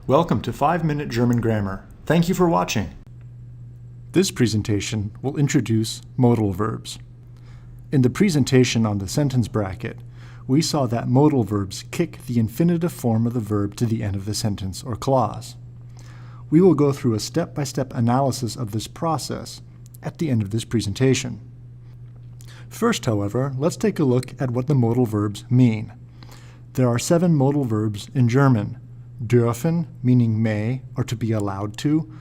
Welcome to 5-Minute German Grammar. Thank you for watching. This presentation will introduce modal verbs. In the presentation on the sentence bracket, we saw that modal verbs kick the infinitive form of the verb to the end of the sentence or clause. We will go through a step-by-step analysis of this process at the end of this presentation. First, however, let's take a look at what the modal verbs mean. There are 7 modal verbs in German. Dürfen, meaning may or to be allowed to.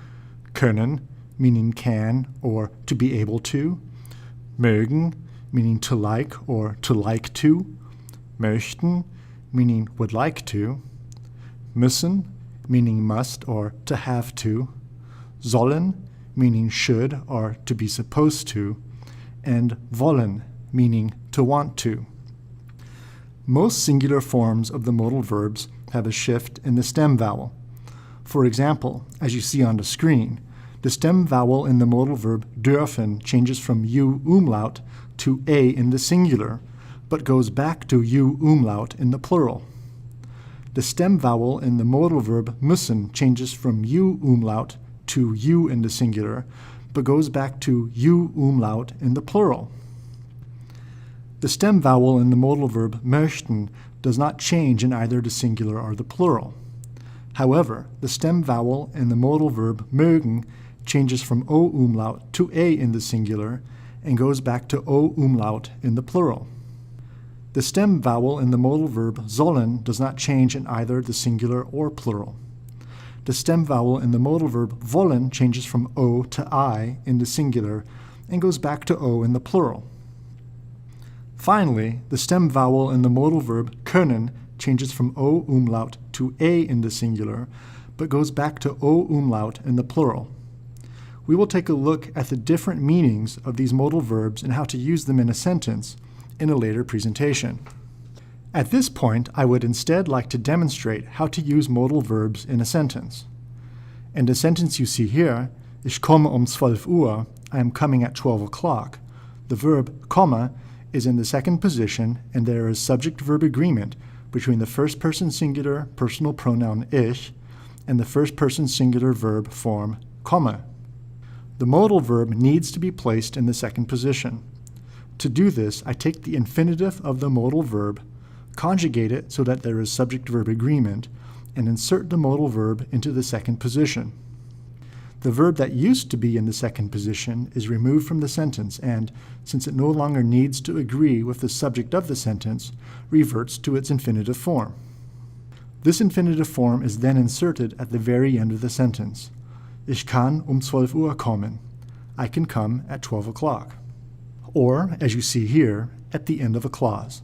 Können, meaning can or to be able to. Mögen, meaning to like or to like to. Möchten, meaning would like to. Müssen, meaning must or to have to. Sollen, meaning should or to be supposed to. And wollen, meaning to want to. Most singular forms of the modal verbs have a shift in the stem vowel. For example, as you see on the screen, the stem vowel in the modal verb dürfen changes from U umlaut to A in the singular, but goes back to U umlaut in the plural. The stem vowel in the modal verb müssen changes from U umlaut to U in the singular, but goes back to U umlaut in the plural. The stem vowel in the modal verb möchten does not change in either the singular or the plural. However, the stem vowel in the modal verb mögen changes from O umlaut to A in the singular and goes back to O umlaut in the plural. The stem vowel in the modal verb sollen does not change in either the singular or plural. The stem vowel in the modal verb wollen changes from O to I in the singular and goes back to O in the plural. Finally, the stem vowel in the modal verb können changes from O umlaut to A in the singular, but goes back to O umlaut in the plural. We will take a look at the different meanings of these modal verbs and how to use them in a sentence in a later presentation. At this point, I would instead like to demonstrate how to use modal verbs in a sentence. In the sentence you see here, Ich komme 12 Uhr, I am coming at 12 o'clock, the verb komme is in the second position, and there is subject-verb agreement between the first-person singular personal pronoun ich and the first-person singular verb form komme. The modal verb needs to be placed in the second position. To do this, I take the infinitive of the modal verb, conjugate it so that there is subject-verb agreement, and insert the modal verb into the second position. The verb that used to be in the second position is removed from the sentence and, since it no longer needs to agree with the subject of the sentence, reverts to its infinitive form. This infinitive form is then inserted at the very end of the sentence. Ich kann 12 Uhr kommen. I can come at 12 o'clock. Or, as you see here, at the end of a clause.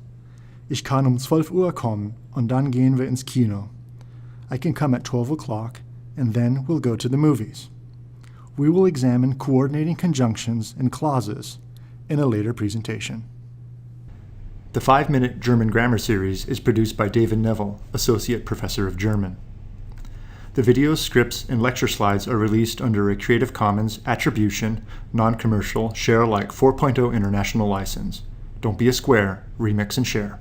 Ich kann 12 Uhr kommen und dann gehen wir ins Kino. I can come at 12 o'clock and then we'll go to the movies. We will examine coordinating conjunctions and clauses in a later presentation. The 5-Minute German Grammar Series is produced by David Neville, Associate Professor of German. The videos, scripts, and lecture slides are released under a Creative Commons Attribution, Non-Commercial, Share Alike 4.0 International License. Don't be a square, remix and share.